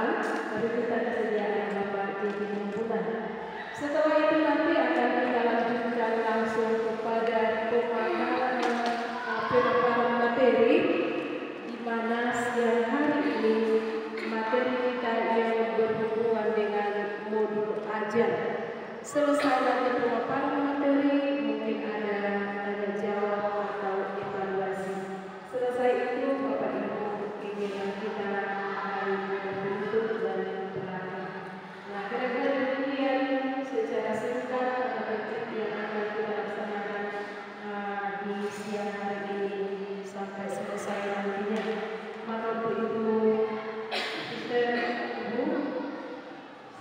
Tuhan, mari kita kesediaan Bapak Jadi Mumpunan. Setelah itu nanti akan kita lanjutkan langsung kepada pemaparan materi, di mana siang hari ini materi kita yang berhubungan dengan modul ajar. Selesai nanti pemaparan materi, mungkin ada tanya jawab atau evaluasi. Selesai itu Bapak Ibu pimpinan kita akan berbentuk dan berakhir. Nah, kira-kira demikian secara singkat materi yang akan kita laksanakan di siang hari ini sampai selesai nantinya. Maka Ibu, Ibu,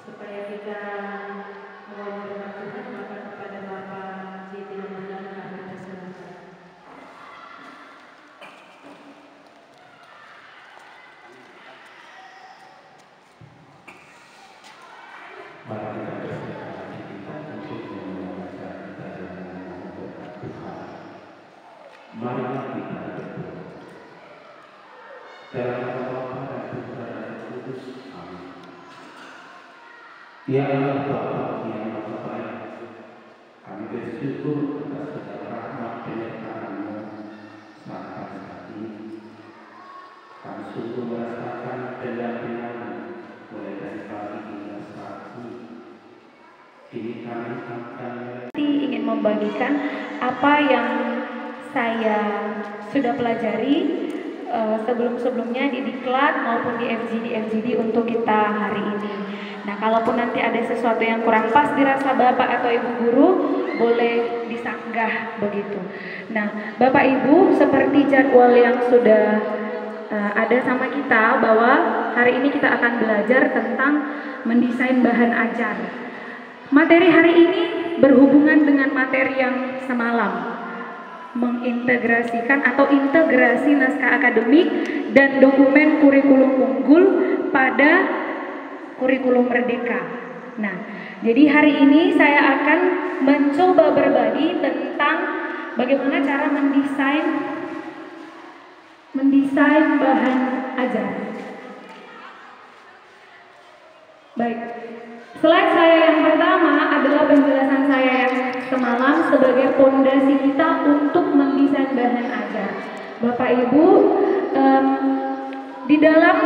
supaya kita mohon bermakna maka kepada Bapak Jadi Mumpunan kami persilakan. Mari kita bersiapkan hati kita untuk membaca kita dengan mengucapkan Tuhan. Mari kita berdoa. Dalam nama Bapa dan Putra dan Roh Kudus. Amin. Ya Allah Bapa yang Maha Baik, kami bersyukur atas segala rahmat penyertaan-Mu sampai saat ini. Kami sungguh merasakan pendampingan-Mu mulai dari pagi hingga saat ini. Kini kami akan ingin membagikan apa yang saya sudah pelajari sebelum-sebelumnya di Diklat maupun di FGD untuk kita hari ini. Nah, kalaupun nanti ada sesuatu yang kurang pas dirasa Bapak atau Ibu guru, boleh disanggah begitu. Nah, Bapak Ibu, seperti jadwal yang sudah ada sama kita bahwa hari ini kita akan belajar tentang mendesain bahan ajar. Materi hari ini berhubungan dengan materi yang semalam, mengintegrasikan atau integrasi naskah akademik dan dokumen kurikulum unggul pada kurikulum merdeka. Nah, jadi hari ini saya akan mencoba berbagi tentang bagaimana cara mendesain bahan ajar. Baik, slide saya yang pertama adalah penjelasan saya yang semalam sebagai fondasi kita untuk mendesain bahan ajar. Bapak Ibu, di dalam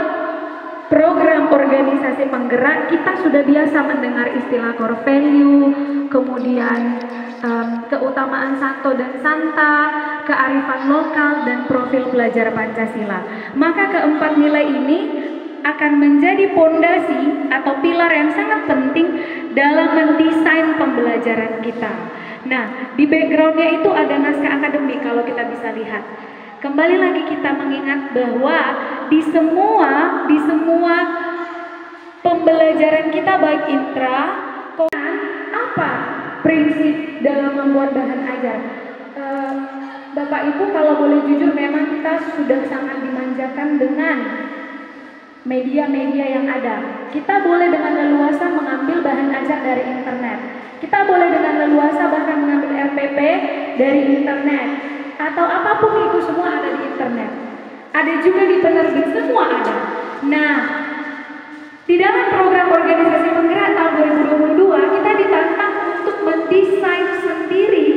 program organisasi penggerak kita sudah biasa mendengar istilah core value, kemudian keutamaan Santo dan Santa, kearifan lokal, dan profil pelajar Pancasila. Maka keempat nilai ini akan menjadi fondasi atau pilar yang sangat penting dalam mendesain pembelajaran kita. Nah, di backgroundnya itu ada naskah akademik kalau kita bisa lihat. Kembali lagi kita mengingat bahwa di semua pembelajaran kita baik intra, apa prinsip dalam membuat bahan ajar? Bapak Ibu kalau boleh jujur memang kita sudah sangat dimanjakan dengan media-media yang ada. Kita boleh dengan leluasa mengambil bahan ajar dari internet. Kita boleh dengan leluasa bahkan mengambil RPP dari internet. Atau apapun itu semua ada di internet. Ada juga di penerbit, semua ada. Nah, di dalam program organisasi penggerak tahun 2022 kita ditantang untuk mendesain sendiri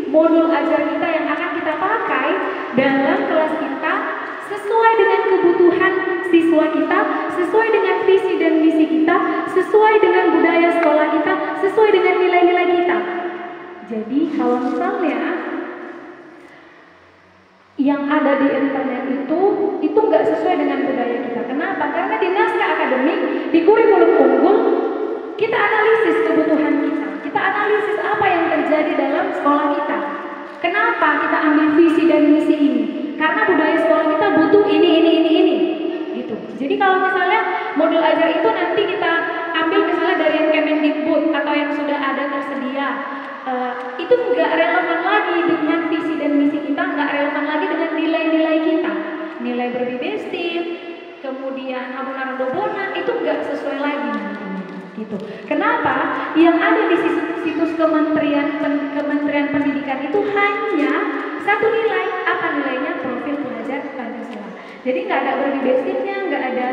modul ajar kita yang akan kita pakai dalam kelas kita sesuai dengan kebutuhan siswa kita, sesuai dengan visi dan misi kita, sesuai dengan budaya sekolah kita, sesuai dengan nilai-nilai kita. Jadi kalau misalnya yang ada di internet itu nggak sesuai dengan budaya kita. Kenapa? Karena di naskah akademik, di kurikulum unggul, kita analisis kebutuhan kita. Kita analisis apa yang terjadi dalam sekolah kita. Kenapa kita ambil visi dan misi ini? Karena budaya sekolah kita butuh ini. Gitu. Jadi kalau misalnya modul ajar itu nanti kita ambil misalnya dari yang Kemendikbud atau yang sudah ada tersedia, itu nggak relevan lagi dengan visi dan misi kita, nggak relevan lagi dengan nilai-nilai kita. Nilai berbibestif, kemudian Habunaran Dobonan, itu nggak sesuai lagi. Gitu. Kenapa? Yang ada di situs Kementerian Pendidikan itu hanya satu nilai. Apa nilainya? Profil pelajar Pancasila. Jadi nggak ada berbibestifnya, nggak ada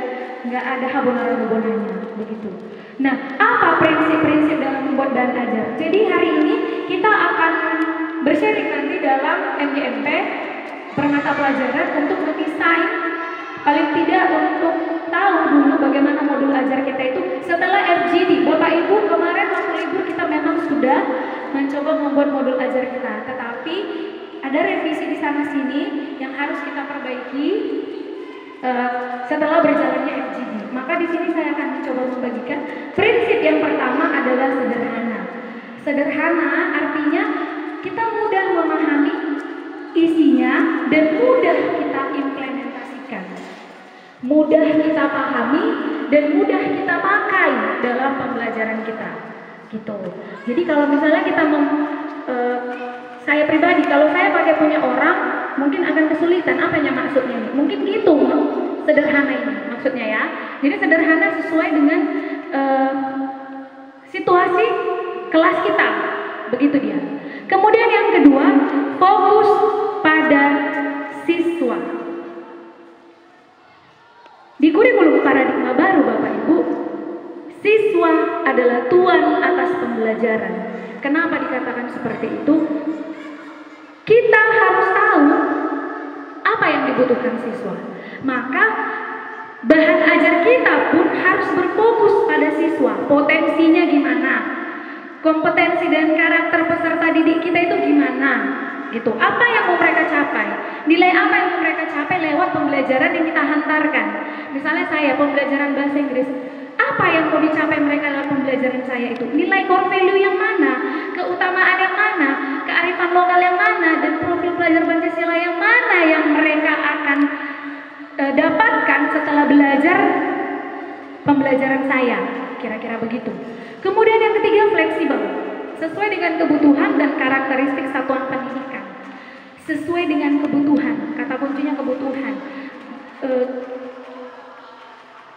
nggak ada habonara-habonanya begitu. Nah, apa prinsip-prinsip dalam membuat bahan ajar? Jadi hari ini kita akan bersharing nanti dalam MGMP permata pelajaran untuk mendesain, paling tidak untuk tahu dulu bagaimana modul ajar kita itu setelah FGD. Bapak Ibu kemarin waktu libur kita memang sudah mencoba membuat modul ajar kita, tetapi ada revisi di sana sini yang harus kita perbaiki setelah berjalannya FGD. Maka di sini saya akan mencoba membagikan prinsip yang pertama adalah sederhana. Sederhana artinya kita mudah memahami isinya dan mudah kita implementasikan, mudah kita pahami dan mudah kita pakai dalam pembelajaran kita, gitu. Jadi kalau misalnya kita saya pribadi, kalau saya pakai punya orang, mungkin akan kesulitan. Apanya maksudnya nih? Mungkin gitu, sederhana ini maksudnya ya. Jadi sederhana sesuai dengan situasi kelas kita, begitu dia. Kemudian yang kedua, fokus pada siswa. Di kurikulum paradigma baru Bapak Ibu, siswa adalah tuan atas pembelajaran. Kenapa dikatakan seperti itu? Kita harus tahu apa yang dibutuhkan siswa. Maka bahan ajar kita pun harus berfokus pada siswa. Potensinya gimana? Kompetensi dan karakter peserta didik kita itu gimana? Gitu. Apa yang mau mereka capai? Nilai apa yang mau mereka capai lewat pembelajaran yang kita hantarkan? Misalnya saya pembelajaran bahasa Inggris, apa yang mau dicapai mereka lewat pembelajaran saya itu? Nilai core value yang mana? Keutamaan yang mana? Kearifan lokal yang mana? Dan profil pelajar Pancasila yang mana yang mereka akan dapatkan setelah belajar pembelajaran saya? Kira-kira begitu. Kemudian yang ketiga, fleksibel. Sesuai dengan kebutuhan dan karakteristik satuan pendidikan. Sesuai dengan kebutuhan, kata kuncinya kebutuhan.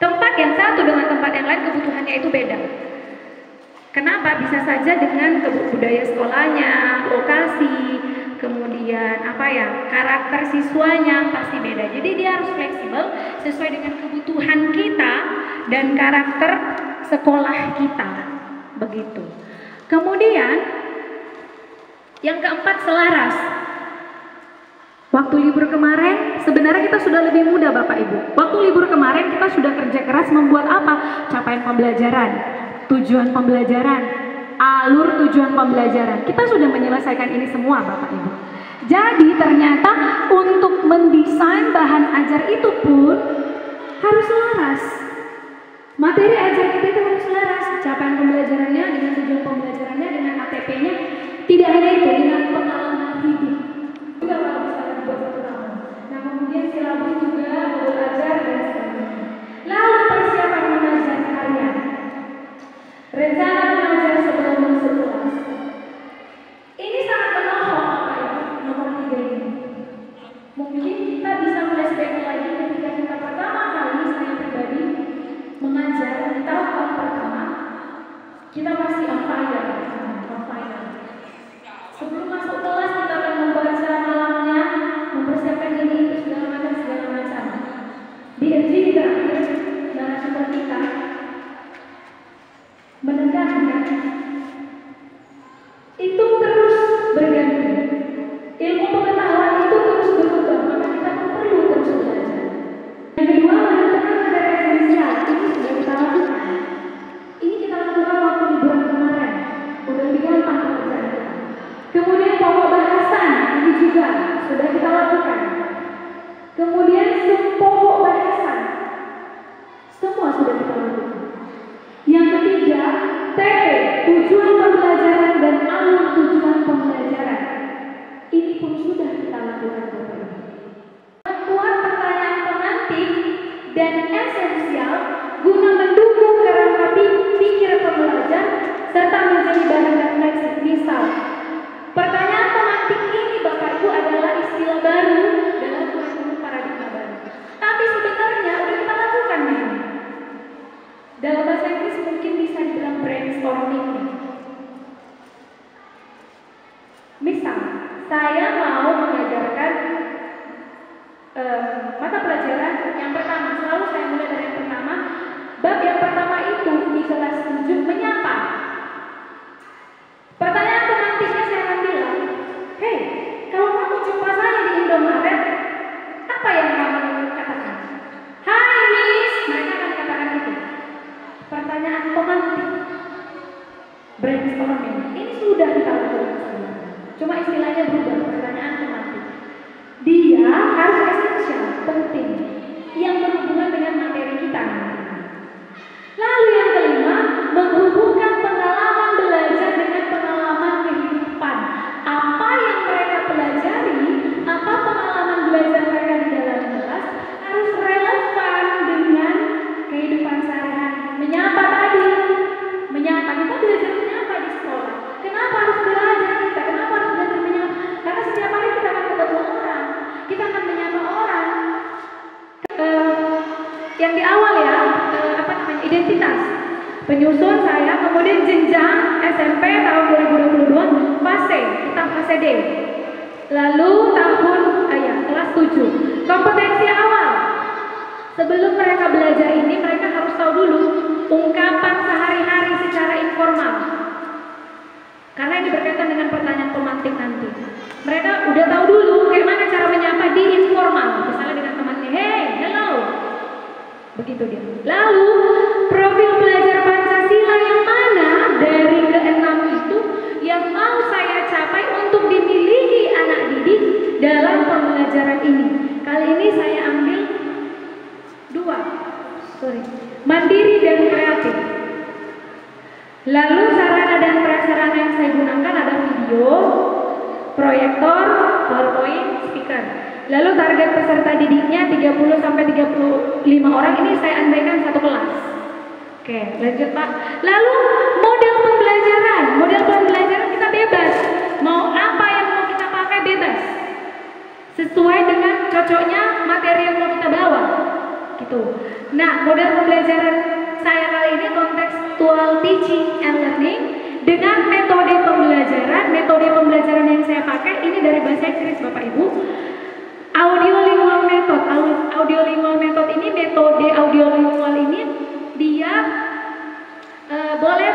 Tempat yang satu dengan tempat yang lain kebutuhannya itu beda. Kenapa? Bisa saja dengan budaya sekolahnya, lokasi, kemudian karakter siswanya pasti beda. Jadi dia harus fleksibel sesuai dengan kebutuhan kita dan karakter sekolah kita, begitu. Kemudian yang keempat, selaras. Waktu libur kemarin sebenarnya kita sudah lebih mudah Bapak Ibu. Waktu libur kemarin kita sudah kerja keras membuat apa? Capaian pembelajaran, tujuan pembelajaran, alur tujuan pembelajaran. Kita sudah menyelesaikan ini semua Bapak Ibu. Jadi ternyata untuk mendesain bahan ajar itu pun harus selaras. Materi ajar kita itu harus selaras. Capaian pembelajarannya dengan tujuan pembelajarannya dengan ATP-nya. Tidak hanya itu, dengan pengalaman hidup. Juga kalau misalnya buat satu tahun. Nah kemudian silabus juga modul ajar dan sebagainya. Lalu persiapan mengajar kalian. Rencana mengajar sebelum masuk kelas. Ini sangat menohok Bapak Ibu, nomor 3 ini. Mungkin kita bisa flashback lagi ketika kita pertama kali, saya pribadi mengajar di tahun pertama, kita masih on fire. Sebelum masuk kelas kita akan membaca malamnya, mempersiapkan ini itu segala macam. Di FGD terakhir, narasumber kita menekankan itu terus berganti. Ilmu pengetahuan itu terus berubah, maka kita pun perlu terus belajar. Yang kedua, menentukan materi esensial. Ini sudah kita lakukan. Ini kita lakukan waktu liburan kemarin. Udah lebih gampang pekerjaan kita. Kemudian pokok bahasan ini juga sudah kita lakukan. Kemudian pokok bahasan semua sudah kita lakukan. Yang ketiga, TP, tujuan pembelajaran dan alur tujuan pembelajaran. Ini pun sudah kita lakukan. Membuat pertanyaan pemantik dan esensial guna mendukung kerangka pikir pembelajar serta menjadi bahan refleksi. Misal, pertanyaan pemantik ini Bapak Ibu adalah istilah baru dalam kurikulum paradigma baru. Tapi sebenarnya udah kita lakukan nih. Dalam bahasa Inggris mungkin bisa dibilang brainstorming. Misal, saya mau mengajarkan mata pelajaran yang pertama. Selalu saya mulai dari yang pertama. Bab yang pertama itu di kelas 7 menyapa. Pertanyaan pemantiknya saya akan bilang, hei, kalau kamu jumpa saya di Indomaret, apa yang kamu katakan? Hai Miss, mereka akan katakan itu. Pertanyaan pemantik, brainstorming, ini sudah kita lakukan sebenarnya. Cuma istilahnya berubah, pertanyaan pemantik. Dia harus esensial, penting, yang berhubungan dengan materi kita. Lalu yang kelima, menghubungkan pengalaman belajar dengan pengalaman kehidupan. Apa yang mereka pelajari, apa pengalaman belajar mereka di dalam kelas harus relevan dengan kehidupan sehari-hari. Menyapa tadi, menyapa, kita belajar menyapa di sekolah. Kenapa harus belajar kita? Kenapa harus belajar menyapa? Karena setiap hari kita akan ketemu orang, kita akan menyapa orang. Yang di awal ya, identitas, penyusun saya, kemudian jenjang SMP tahun 2022 fase, kita fase D. Lalu tahun kelas 7. Kompetensi awal. Sebelum mereka belajar ini, mereka harus tahu dulu ungkapan sehari-hari secara informal. Karena ini berkaitan dengan pertanyaan pemantik nanti. Mereka udah tahu dulu bagaimana cara menyapa di informal. Misalnya dengan temannya, hey, hello. Begitu dia. Lalu profil belajar Pancasila yang mana dari ke-6 itu yang mau saya capai untuk dimiliki anak didik dalam pembelajaran ini. Kali ini saya ambil 2. Mandiri dan kreatif. Lalu sarana dan prasarana yang saya gunakan ada video, proyektor, PowerPoint, speaker. Lalu target peserta didiknya 30 sampai 35 orang, ini saya andaikan satu kelas. Oke, lanjut Pak. Lalu model pembelajaran. Model pembelajaran kita bebas. Mau apa yang mau kita pakai bebas. Sesuai dengan cocoknya materi yang mau kita bawa. Gitu. Nah, model pembelajaran saya kali ini contextual teaching and learning dengan metode pembelajaran. Metode pembelajaran yang saya pakai ini dari bahasa Inggris Bapak Ibu. Audiolingual method. Audiolingual method ini, metode audiolingual ini dia boleh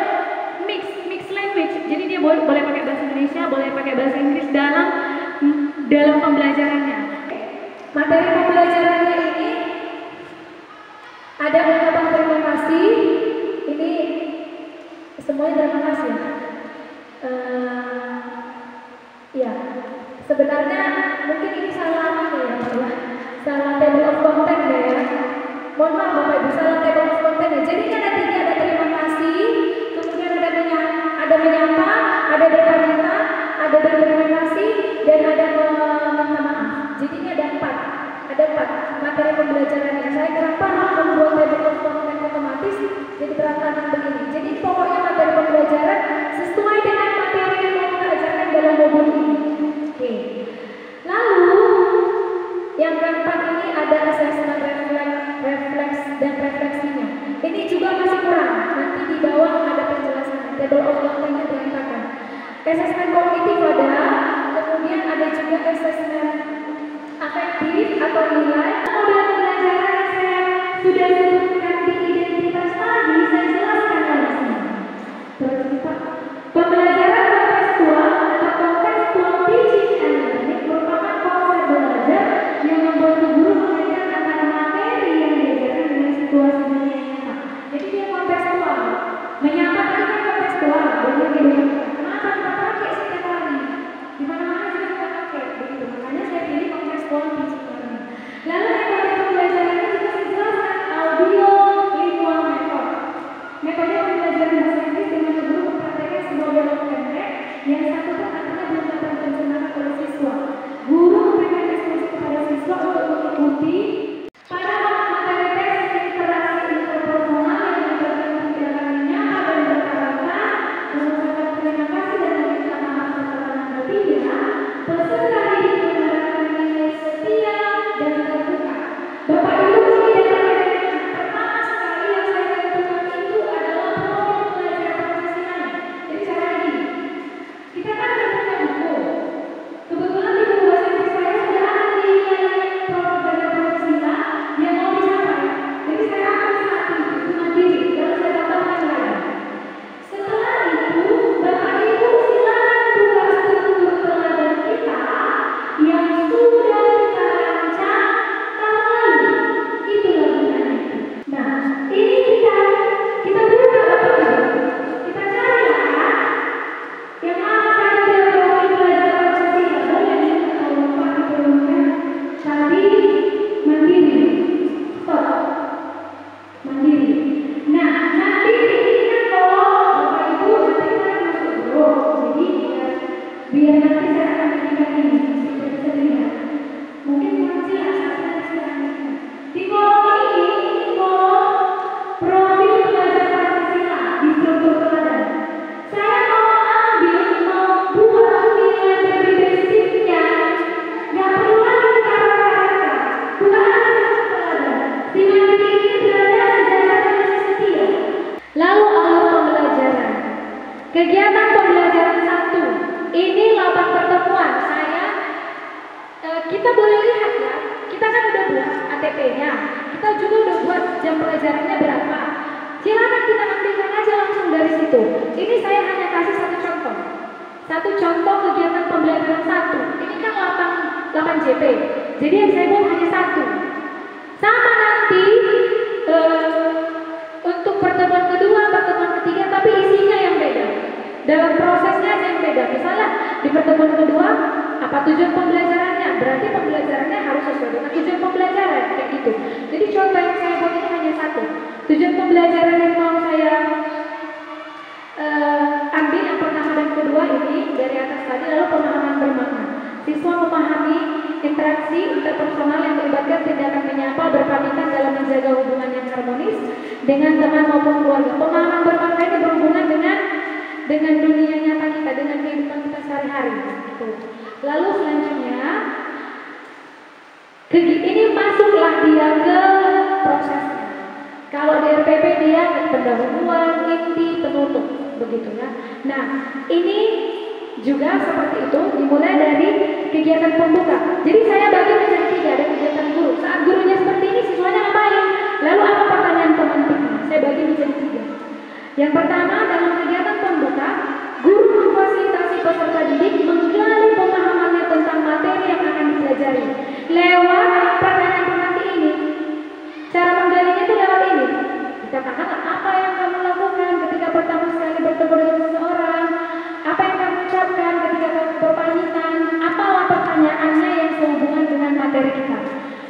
mix language. Jadi dia boleh pakai bahasa Indonesia, boleh pakai bahasa Inggris dalam pembelajarannya. Materi pembelajarannya ini ada ungkapan terima kasih. Ini semuanya terima kasih. Ya, sebenarnya mungkin ini salah salah table of content ya. Mohon maaf Bapak Ibu, salah table of content ya. Jadi ada 3, ada terima kasih, kemudian ada menyapa, ada berkata, ada berterima kasih, dan ada meminta maaf. Jadi ini ada 4 materi pembelajarannya. Saya kenapa membuat table of content otomatis jadi berantakan begini. Jadi pokoknya materi pembelajaran sesuai dengan materi yang mau kita ajarkan dalam modul ini. Oke. Lalu yang keempat ini ada assessment refleks dan refleksinya. Ini juga masih kurang. Nanti di bawah ada penjelasan. Table of content-nya berantakan. Assessment kognitif ada, kemudian ada juga assessment afektif atau nilai. Model pembelajaran yang saya sudah sebutkan di identitas tadi, saya jelaskan lagi. Terus Pak, pembelajaran kontekstual atau contextual teaching and learning merupakan konsep belajar yang membantu guru mengaitkan antara materi yang diajarkan dengan situasi dunia nyata. Jadi dia kontekstual. Menyapa tadi kan kontekstual, benar gitu. Kenapa kita pakai setiap hari? Di mana-mana juga kita pakai, begitu. Makanya saya pilih kontekstual teaching learning. Lalu metode pembelajaran ini juga dijelaskan audio lingual method. Metode pembelajaran bahasa Inggris dengan guru mempraktekkan sebuah dialog pendek yang satu pun artinya belum dapat diterjemahkan oleh siswa. Guru memberikan instruksi kepada siswa untuk mengikuti pada materi tes interaksi interpersonal yang melibatkan tindakan menyapa dan berkata, mengucapkan terima kasih dan meminta maaf secara ketiga. Peserta didik menerapkan nilai setia dan terbuka. Bapak Ibu, ini dalam pertama sekali yang saya tentukan itu adalah profil belajar Pancasila. Jadi cara ini kita kan Biar nanti saya akan berikan ini, sudah bisa dilihat. Mungkin kurang jelas, saya sekarang di kolom ini kolom profil pelajar Pancasila di struktur teladan. Saya mau membuat nilai lebih basicnya, nggak perlu lagi cara-cara, bukan teladan. Dengan ini belajar sejarah dan setia. Lalu alur pembelajaran. Kegiatan pembelajaran 1. Ini lapan pertemuan. Kita boleh lihat ya. Kita kan udah buat ATP-nya. Kita juga udah buat jam pelajarannya berapa. Silakan kita ambilkan aja langsung dari situ. Ini saya hanya kasih satu contoh. Satu contoh kegiatan pembelajaran 1. Ini kan 8 JP. Jadi yang saya buat hanya 1. Sama nanti untuk pertemuan kedua, pertemuan ketiga, tapi isinya yang beda. Dalam prosesnya aja yang beda. Misalnya di pertemuan kedua, apa tujuan pembelajarannya? Berarti pembelajarannya harus sesuai dengan tujuan pembelajaran, kayak gitu. Jadi contoh yang saya buat ini hanya 1. Tujuan pembelajaran yang mau saya ambil yang pertama dan kedua ini dari atas tadi, lalu pemahaman bermakna. Siswa memahami interaksi interpersonal yang melibatkan tindakan menyapa, berpamitan dalam menjaga hubungan yang harmonis dengan teman maupun keluarga. Pemahaman bermakna ini berhubungan dengan dunia nyata kita, dengan kehidupan kita sehari-hari. Gitu. Lalu selanjutnya, ini masuklah dia ke prosesnya. Kalau di RPP dia pendahuluan, inti, penutup, begitu ya. Nah, ini juga seperti itu, dimulai dari kegiatan pembuka. Jadi saya bagi menjadi 3, ada kegiatan guru. Saat gurunya seperti ini, siswanya ngapain? Lalu apa pertanyaan pemantiknya? Saya bagi menjadi 3. Yang pertama, dalam kegiatan pembuka, guru memfasilitasi peserta didik menggali pemahamannya tentang materi yang akan dipelajari lewat pertanyaan pemantik ini. Cara menggalinya itu lewat ini. Dikatakan apa yang kamu lakukan ketika pertama sekali bertemu dengan seseorang, apa yang kamu ucapkan ketika kamu berpamitan, apalah pertanyaannya yang sehubungan dengan materi kita.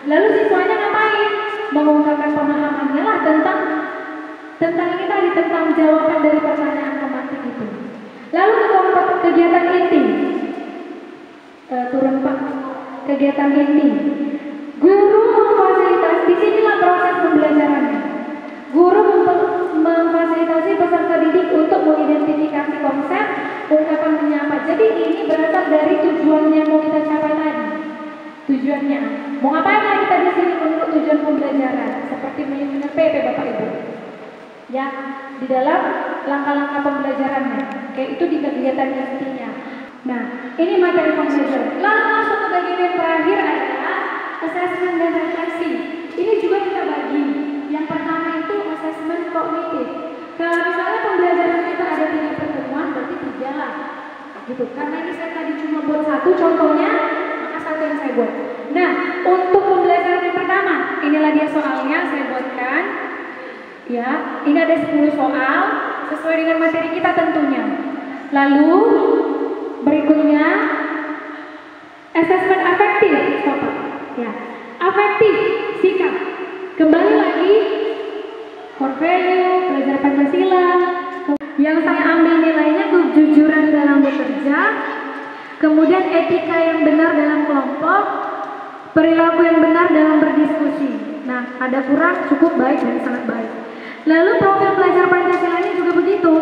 Lalu siswanya ngapain? Mengungkapkan pemahamannya lah tentang ini tadi, tentang jawaban dari pertanyaan pemantik itu. Lalu kegiatan inti. Turun Pak. Kegiatan inti. Guru memfasilitasi, disinilah proses pembelajarannya. Guru memfasilitasi peserta didik untuk mengidentifikasi konsep, ungkapan menyapa. Jadi ini berasal dari tujuannya mau kita capai tadi. Tujuannya, mau ngapain lah kita di sini menurut tujuan pembelajaran, seperti menyusun PP Bapak Ibu. Ya, di dalam langkah-langkah pembelajarannya, kayak itu di kegiatan intinya. Nah, ini materi pembelajaran. Lalu masuk ke bagian yang terakhir adalah assessment dan refleksi. Ini juga kita bagi. Yang pertama itu assessment kognitif. Kalau misalnya pembelajaran kita ada 3 pertemuan, berarti 3 lah. Gitu. Karena ini saya tadi cuma buat 1 contohnya, maka 1 yang saya buat. Nah, untuk pembelajaran yang pertama, inilah dia soalnya saya buatkan. Ya, ini ada 10 soal sesuai dengan materi kita tentunya. Lalu berikutnya assessment afektif, ya, afektif, sikap. Kembali lagi core value, pelajaran Pancasila. Yang saya ambil nilainya kejujuran dalam bekerja, kemudian etika yang benar dalam kelompok, perilaku yang benar dalam berdiskusi. Nah, ada kurang, cukup, baik, dan sangat baik. Lalu profil pelajar Pancasila ini juga begitu.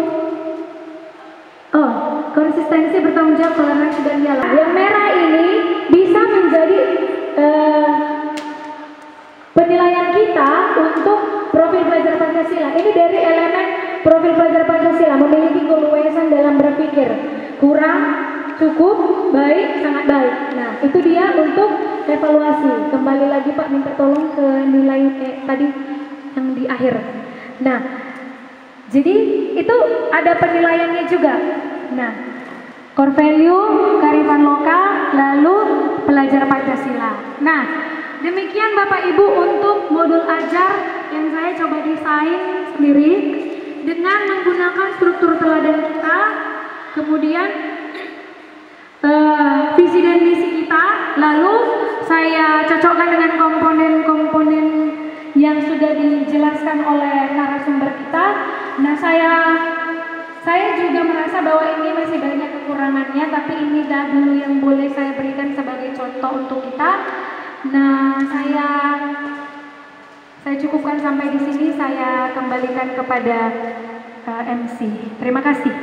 Oh, konsistensi, bertanggung jawab, toleransi, dan dialog. Yang merah ini bisa menjadi penilaian kita untuk profil pelajar Pancasila. Ini dari elemen profil pelajar Pancasila, memiliki keluasan dalam berpikir, kurang, cukup, baik, sangat baik. Nah, itu dia untuk evaluasi. Kembali lagi Pak, minta tolong ke nilai tadi yang di akhir. Nah, jadi itu ada penilaiannya juga. Nah, core value, kearifan lokal, lalu pelajar Pancasila. Nah, demikian Bapak Ibu untuk modul ajar yang saya coba desain sendiri dengan menggunakan struktur teladan kita, kemudian visi dan misi kita, lalu saya cocokkan dengan komponen-komponen yang sudah dijelaskan oleh narasumber kita. Nah, saya saya juga merasa bahwa ini masih banyak kekurangannya, tapi ini dah dulu yang boleh saya berikan sebagai contoh untuk kita. Nah, saya cukupkan sampai di sini. Saya kembalikan kepada MC. Terima kasih.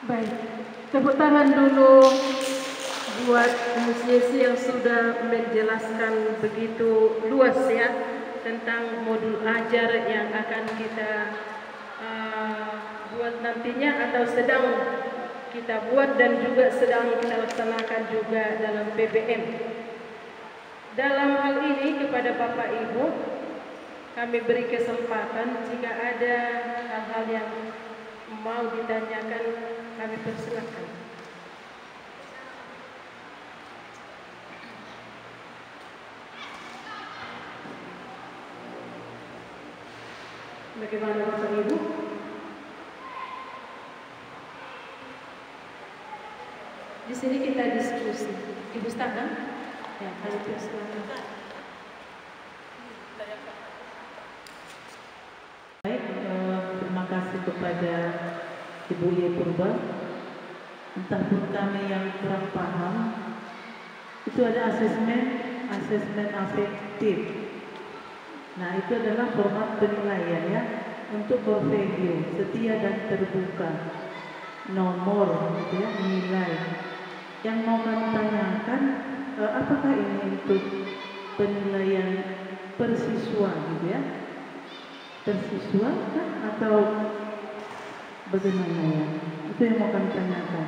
Baik, tepuk tangan dulu buat musisi yang sudah menjelaskan begitu luas ya tentang modul ajar yang akan kita buat nantinya atau sedang kita buat dan juga sedang kita laksanakan juga dalam PBM. Dalam hal ini kepada Bapak Ibu kami beri kesempatan jika ada hal-hal yang mau ditanyakan kami persilakan. Bagaimana Bapak Ibu? Di sini kita diskusi. Ibu Staka? Ya, kami persilakan. Baik, terima kasih kepada Ibu Ye Purba. Entah pun kami yang kurang paham, itu ada asesmen afektif. Nah, itu adalah format penilaian ya untuk core value, setia dan terbuka, nomor, gitu ya, nilai. Yang mau kami tanyakan, apakah ini untuk penilaian persiswa, gitu ya? Persiswa kah atau bagaimana ya? Itu yang mau kami tanyakan.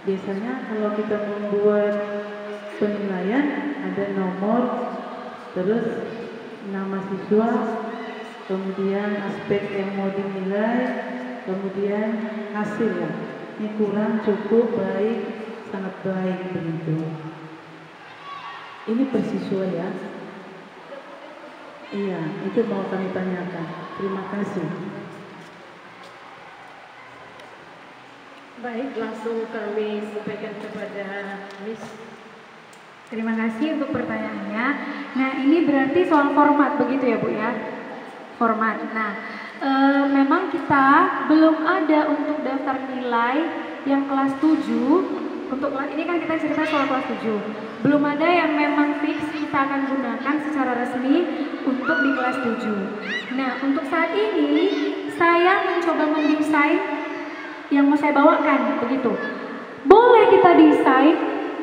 Biasanya kalau kita membuat penilaian ada nomor, terus nama siswa, kemudian aspek yang mau dinilai, kemudian hasil ya. Ini kurang, cukup, baik, sangat baik begitu. Ini persiswa ya. Iya, itu mau kami tanyakan. Terima kasih. Baik, langsung kami sampaikan kepada Miss. Terima kasih untuk pertanyaannya. Nah, ini berarti soal format begitu ya Bu ya? Format. Nah, memang kita belum ada untuk daftar nilai yang kelas 7. Untuk ini kan kita cerita soal kelas 7. Belum ada yang memang fix kita akan gunakan secara resmi untuk di kelas 7. Nah, untuk saat ini saya mencoba mendesain yang mau saya bawakan begitu. Boleh kita desain,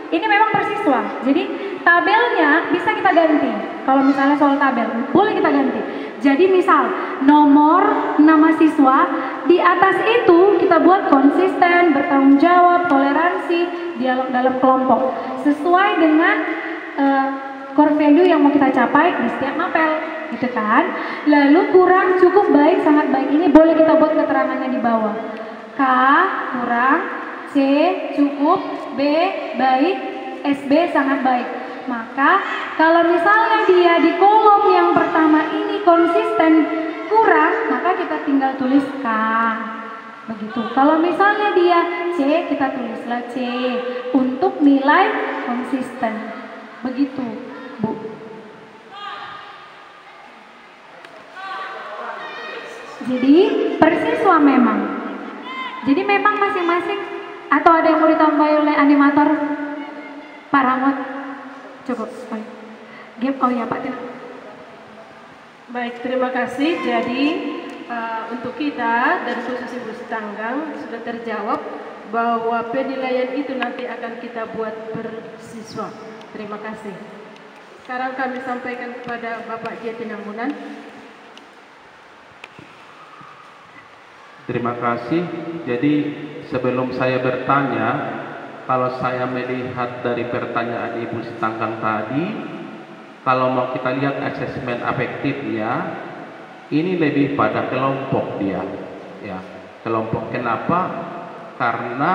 ini memang persiswa. Jadi tabelnya bisa kita ganti. Kalau misalnya soal tabel, boleh kita ganti. Jadi misal nomor nama siswa, di atas itu kita buat konsisten, bertanggung jawab, toleransi, dialog dalam kelompok. Sesuai dengan core value yang mau kita capai di setiap mapel, gitu kan. Lalu kurang, cukup, baik, sangat baik, ini boleh kita buat keterangannya di bawah. K kurang, C cukup, B baik, SB sangat baik. Maka kalau misalnya dia di kolom yang pertama ini konsisten kurang, maka kita tinggal tulis K. Begitu. Kalau misalnya dia C, kita tulislah C untuk nilai konsisten. Begitu, Bu. Jadi persiswa memang. Jadi memang masing-masing, atau ada yang mau ditambah oleh animator? Pak Ramot, cukup. Oh ya Pak. Baik, terima kasih. Jadi untuk kita dan khusus Ibu Tanggang sudah terjawab bahwa penilaian itu nanti akan kita buat bersiswa. Terima kasih. Sekarang kami sampaikan kepada Bapak J. Pinambunan. Terima kasih. Jadi sebelum saya bertanya, kalau saya melihat dari pertanyaan Ibu Setanggang tadi, kalau mau kita lihat asesmen afektif ya, ini lebih pada kelompok dia, ya kelompok. Kenapa? Karena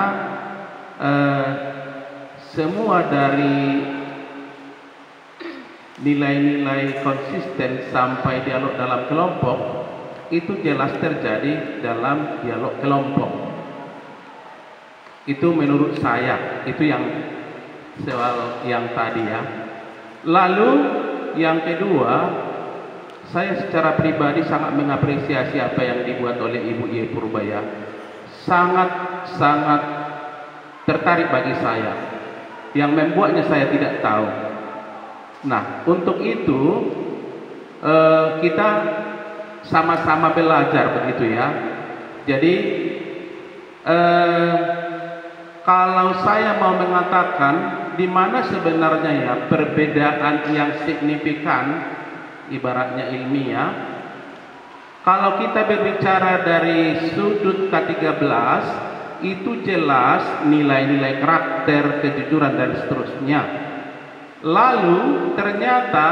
semua dari nilai-nilai konsisten sampai dialog dalam kelompok itu jelas terjadi dalam dialog kelompok. Itu menurut saya, itu yang soal yang tadi ya. Lalu yang kedua, saya secara pribadi sangat mengapresiasi apa yang dibuat oleh Ibu Ye Purbaya. Sangat tertarik bagi saya. Yang membuatnya saya tidak tahu. Nah, untuk itu kita sama-sama belajar begitu ya. Jadi kalau saya mau mengatakan di mana sebenarnya ya perbedaan yang signifikan, ibaratnya ilmiah, kalau kita berbicara dari sudut ke-13, itu jelas nilai-nilai karakter, kejujuran dan seterusnya. Lalu ternyata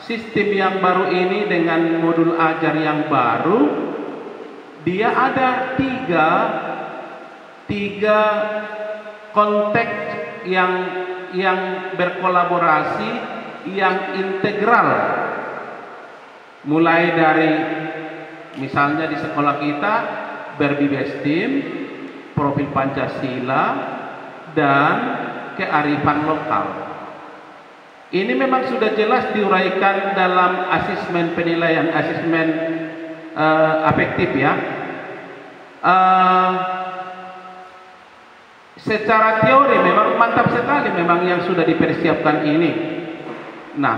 sistem yang baru ini dengan modul ajar yang baru, dia ada tiga konteks yang berkolaborasi, yang integral. Mulai dari misalnya di sekolah kita berbibestim, profil Pancasila, dan kearifan lokal. Ini memang sudah jelas diuraikan dalam asesmen penilaian, asesmen afektif ya. Secara teori memang mantap sekali memang yang sudah dipersiapkan ini. Nah,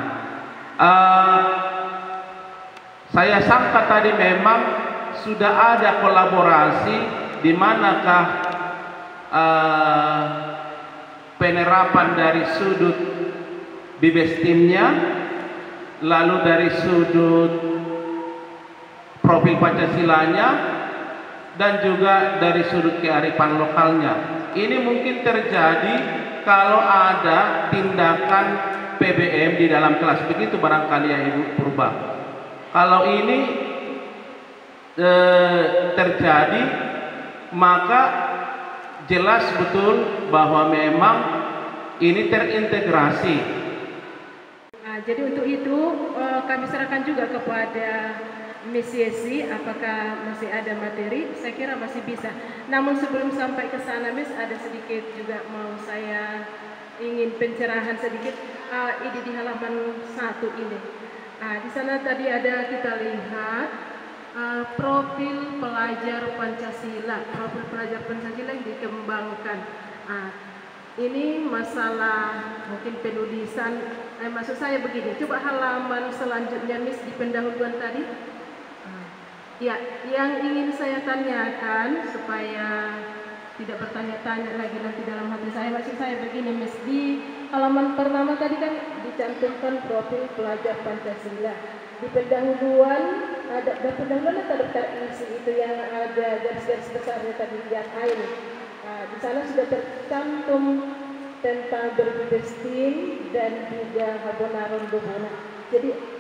saya sangka tadi memang sudah ada kolaborasi di manakah penerapan dari sudut bibestimnya, lalu dari sudut profil Pancasilanya, dan juga dari sudut kearifan lokalnya. Ini mungkin terjadi kalau ada tindakan PBM di dalam kelas, begitu barangkali ya Ibu Purba. Kalau ini terjadi, maka jelas betul bahwa memang ini terintegrasi. Nah, jadi untuk itu kami serahkan juga kepada Miss Yesi, apakah masih ada materi? Saya kira masih bisa. Namun sebelum sampai ke sana, Miss, ada sedikit juga mau saya ingin pencerahan sedikit. Ini di halaman 1 ini. Di sana tadi ada kita lihat profil pelajar Pancasila, profil pelajar Pancasila yang dikembangkan. Ini masalah mungkin penulisan. Maksud saya begini, coba halaman selanjutnya, Miss, di pendahuluan tadi. Ya, yang ingin saya tanyakan supaya tidak bertanya-tanya lagi nanti dalam hati saya, maksud saya begini, Miss, di halaman pertama tadi kan dicantumkan profil pelajar Pancasila. Di pendahuluan ada pendahuluan atau daftar isi itu yang ada garis-garis besarnya tadi lihat ini. Di sana sudah tercantum tentang berbibestim dan juga habonaron bobona. Jadi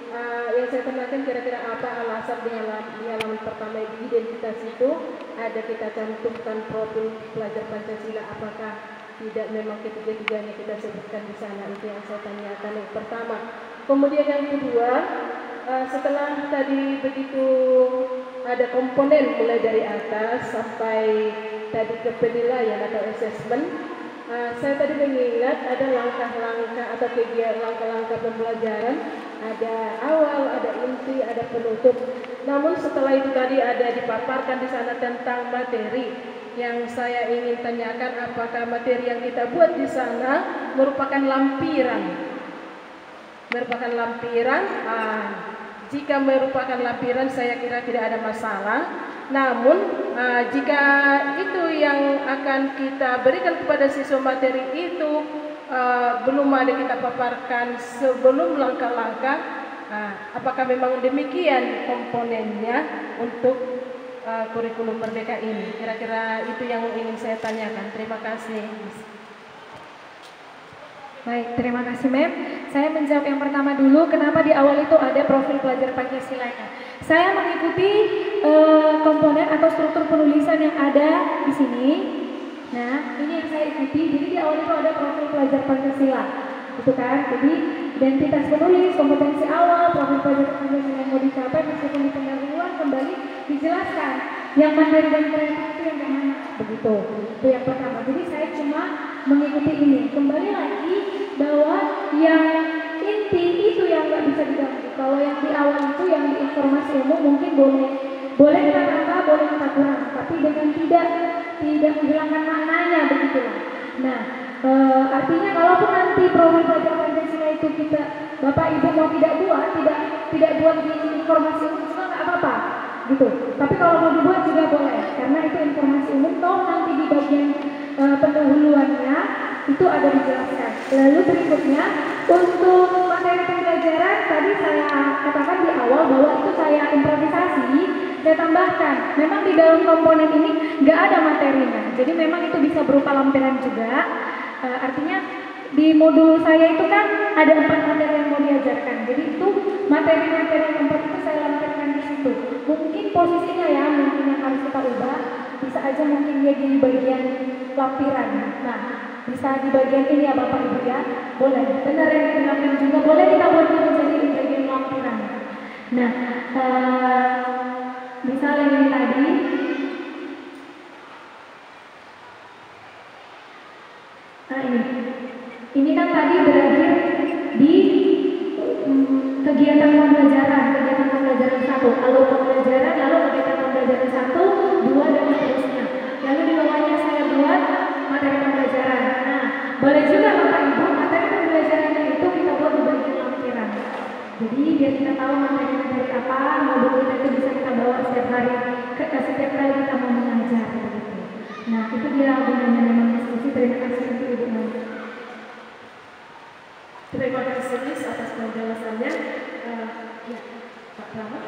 yang saya tanyakan kira-kira apa alasan di halaman pertama di identitas itu ada kita cantumkan profil pelajar Pancasila, apakah tidak memang ketiga-tiganya kita sebutkan di sana? Itu yang saya tanyakan yang pertama. Kemudian yang kedua, setelah tadi begitu ada komponen mulai dari atas sampai tadi ke penilaian atau assessment, saya tadi mengingat ada langkah-langkah atau kegiatan langkah-langkah pembelajaran, ada awal, ada inti, ada penutup. Namun setelah itu tadi ada dipaparkan di sana tentang materi. Yang saya ingin tanyakan, apakah materi yang kita buat di sana merupakan lampiran? Merupakan lampiran. Jika merupakan lampiran, saya kira tidak ada masalah. Namun jika itu yang akan kita berikan kepada siswa materi itu belum ada kita paparkan sebelum langkah-langkah, apakah memang demikian komponennya untuk kurikulum Merdeka ini? Kira-kira itu yang ingin saya tanyakan. Terima kasih. Baik, terima kasih Mem. Saya menjawab yang pertama dulu, kenapa di awal itu ada profil pelajar Pancasilanya. Saya mengikuti komponen atau struktur penulisan yang ada di sini. Nah, ini yang saya ikuti. Jadi di awal itu ada profil pelajar Pancasila, gitu kan? Jadi identitas penulis, kompetensi awal, profil pelajar Pancasila yang mau dicapai, meskipun di pendahuluan kembali dijelaskan yang mandiri dan kreatif itu yang mana, begitu. Itu yang pertama. Jadi saya cuma mengikuti ini. Kembali lagi bahwa yang nggak bisa diganggu. Kalau yang di awal itu yang di informasi umum mungkin boleh kita tambah, boleh kita kurang, tapi dengan tidak menghilangkan maknanya begitulah. Nah, artinya kalaupun nanti profil pelajar Pancasila itu kita Bapak Ibu mau tidak buat di informasi umum juga nggak apa-apa gitu. Tapi kalau mau dibuat juga boleh, karena itu informasi umum. Toh nanti di bagian pendahuluannya itu ada dijelaskan. Lalu berikutnya untuk materi pembelajaran tadi saya katakan di awal bahwa itu saya improvisasi, saya tambahkan. Memang di dalam komponen ini nggak ada materinya, jadi memang itu bisa berupa lampiran juga. Artinya di modul saya itu kan ada 4 materi yang mau diajarkan, jadi itu materi-materi yang 4 itu saya lampirkan di situ. Mungkin posisinya ya, mungkin yang harus kita ubah, bisa aja mungkin dia di bagian lampiran. Nah, bisa di bagian ini ya Bapak Ibu ya, boleh. Benar yang digunakan juga, boleh kita buat menjadi di bagian lampiran. Nah, misalnya ini tadi, nah ini kan tadi berakhir di kegiatan pembelajaran 1, alur pembelajaran, lalu kegiatan pembelajaran 1, 2 dan seterusnya. Lalu di bawahnya saya buat materi pembelajaran. Nah, boleh juga Bapak Ibu materi pembelajarannya itu kita buat di bagian lampiran. Jadi biar kita tahu materi apa, modul kita itu bisa kita bawa setiap hari, setiap kali kita mau mengajar. Gitu. Nah, itu dia gunanya memang diskusi. Terima kasih untuk Ibu Nana. Terima kasih Miss atas penjelasannya. Ya, Pak Rahmat.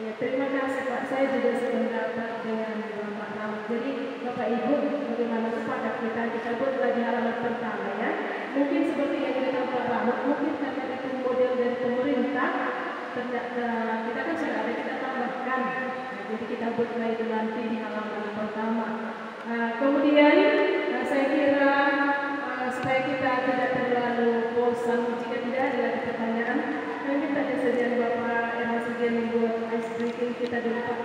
Ya, terima kasih Pak. Saya juga sependapat dengan Pak Rahmat. Jadi Bapak Ibu, bagaimana sepakat kita buat lagi halaman pertama ya. Mungkin seperti yang dikatakan Pak Rahmat, mungkin karena itu model dari pemerintah, kita kan sudah ada, kita tambahkan. Nah, jadi kita buat itu nanti di halaman pertama. Kemudian saya kira supaya kita tidak terlalu bosan, jika tidak ada lagi pertanyaan, mungkin tanya saja Bapak membuat ice breaking kita dulu Pak.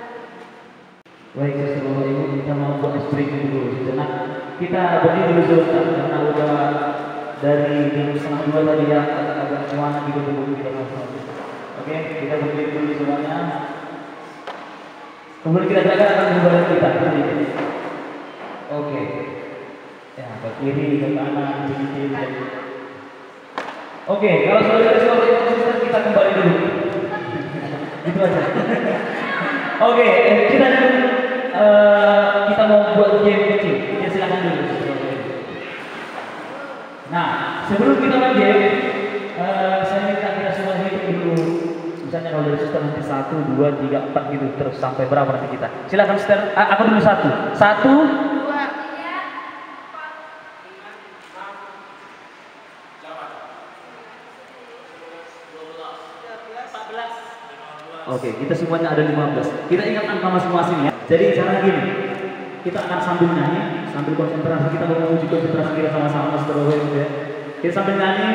Baik, Bapak Ibu, kita mau buat ice breaking dulu sejenak. Kita berdiri dulu sebentar karena udah dari jam 1:30 tadi ya, agak semuanya di buku kita masuk. Oke, kita berdiri dulu semuanya. Kemudian kita akan memulai kita. Oke. Ya, ke kiri, ke kanan, ke kiri. Oke, kalau sudah ada suara konsisten kita kembali dulu. Itu aja. Oke, kita mau buat game kecil. Ya silakan dulu. Nah, sebelum kita main game, saya minta kita semua hitung dulu. Misalnya kalau dari suster nanti 1, 2, 3, 4 gitu terus sampai berapa nanti kita. Silakan suster. Aku dulu 1. 1, 2, 3, 4, 14. Oke, kita semuanya ada 15. Kita ingat angka masing-masing ya. Jadi cara gini, kita akan sambil nyanyi, sambil konsentrasi, kita mau menuju konsentrasi kita sama-sama setelah itu ya. Kita sambil nyanyi,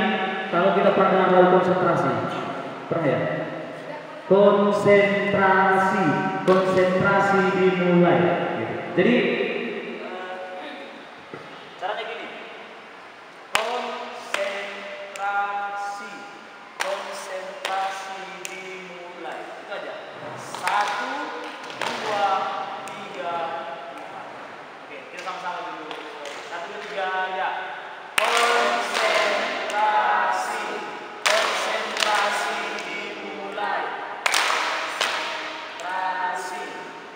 kalau kita pernah dengar lagu konsentrasi, pernah ya? Konsentrasi dimulai. Gitu. Jadi caranya gini. Konsentrasi dimulai. Itu aja. 1, 2, 3, 4. Oke, kita sama-sama dulu. 1, 2, 3, ya. Konsentrasi dimulai.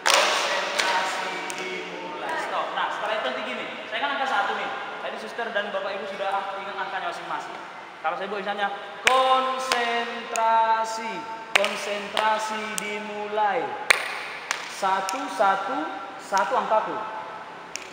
Konsentrasi dimulai. Stop. Nah, setelah itu nanti gini. Saya kan angka 1 nih. Tadi suster dan Bapak Ibu sudah ingat angkanya masing-masing. Kalau saya buat misalnya konsentrasi dimulai. 1 angkaku. 1,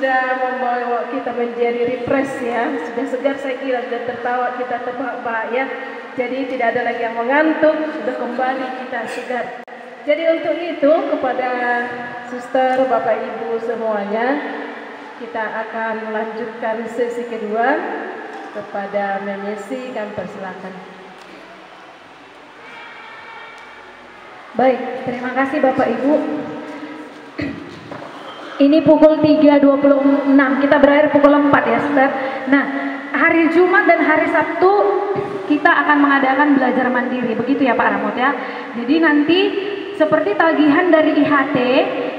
sudah membawa kita menjadi refresh ya, sudah segar saya kira, sudah tertawa kita terbahak-bahak ya. Jadi tidak ada lagi yang mengantuk, sudah kembali kita segar. Jadi untuk itu kepada suster, bapak ibu semuanya, kita akan melanjutkan sesi kedua. Kepada Memesi kami persilakan. Baik, terima kasih Bapak Ibu. Ini pukul 3.26, kita berakhir pukul 4 ya, Ustaz. Nah, hari Jumat dan hari Sabtu kita akan mengadakan belajar mandiri, begitu ya Pak Ramot ya. Jadi nanti seperti tagihan dari IHT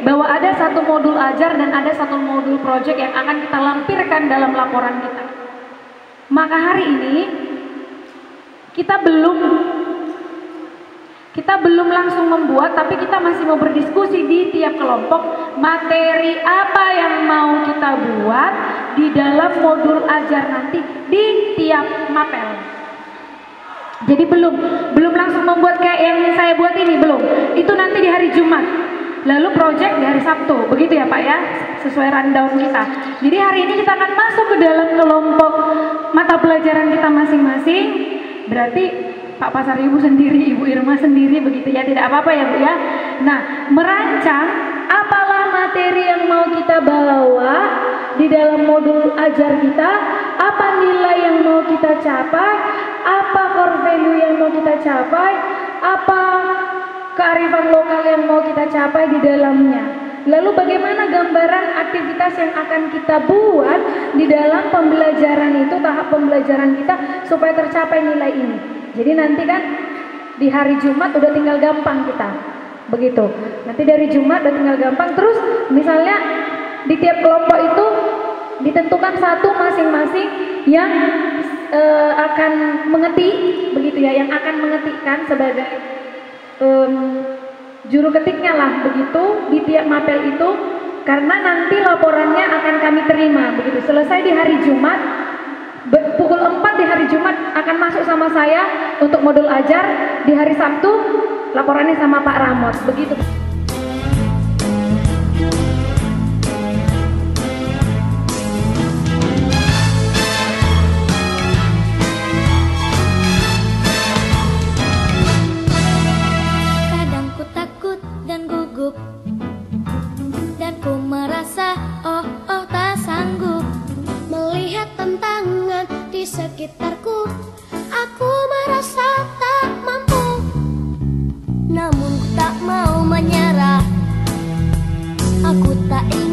bahwa ada satu modul ajar dan ada satu modul project yang akan kita lampirkan dalam laporan kita. Maka hari ini kita belum langsung membuat, tapi kita masih mau berdiskusi di tiap kelompok materi apa yang mau kita buat di dalam modul ajar nanti di tiap mapel. Jadi belum langsung membuat kayak yang saya buat ini, belum. Itu nanti di hari Jumat. Lalu project di hari Sabtu, begitu ya Pak ya, sesuai rundown kita. Jadi hari ini kita akan masuk ke dalam kelompok mata pelajaran kita masing-masing. Berarti Pak Pasar Ibu sendiri, Ibu Irma sendiri, begitu ya, tidak apa-apa ya Bu ya. Nah, merancang apalah materi yang mau kita bawa di dalam modul ajar kita, apa nilai yang mau kita capai, apa core value yang mau kita capai, apa kearifan lokal yang mau kita capai di dalamnya. Lalu bagaimana gambaran aktivitas yang akan kita buat di dalam pembelajaran itu, tahap pembelajaran kita supaya tercapai nilai ini. Jadi nanti kan di hari Jumat udah tinggal gampang kita, begitu. Nanti dari Jumat udah tinggal gampang. Terus misalnya di tiap kelompok itu ditentukan satu masing-masing yang akan mengetik, begitu ya, yang akan mengetikkan sebagai juru ketiknya lah, begitu di tiap mapel itu, karena nanti laporannya akan kami terima, begitu. Selesai di hari Jumat, pukul 4 di hari Jumat akan masuk sama saya untuk modul ajar. Di hari Sabtu laporannya sama Pak Ramot, begitu. Dan ku merasa tak sanggup melihat tantangan di sekitarku. Aku merasa tak mampu, namun ku tak mau menyerah. Aku tak ingin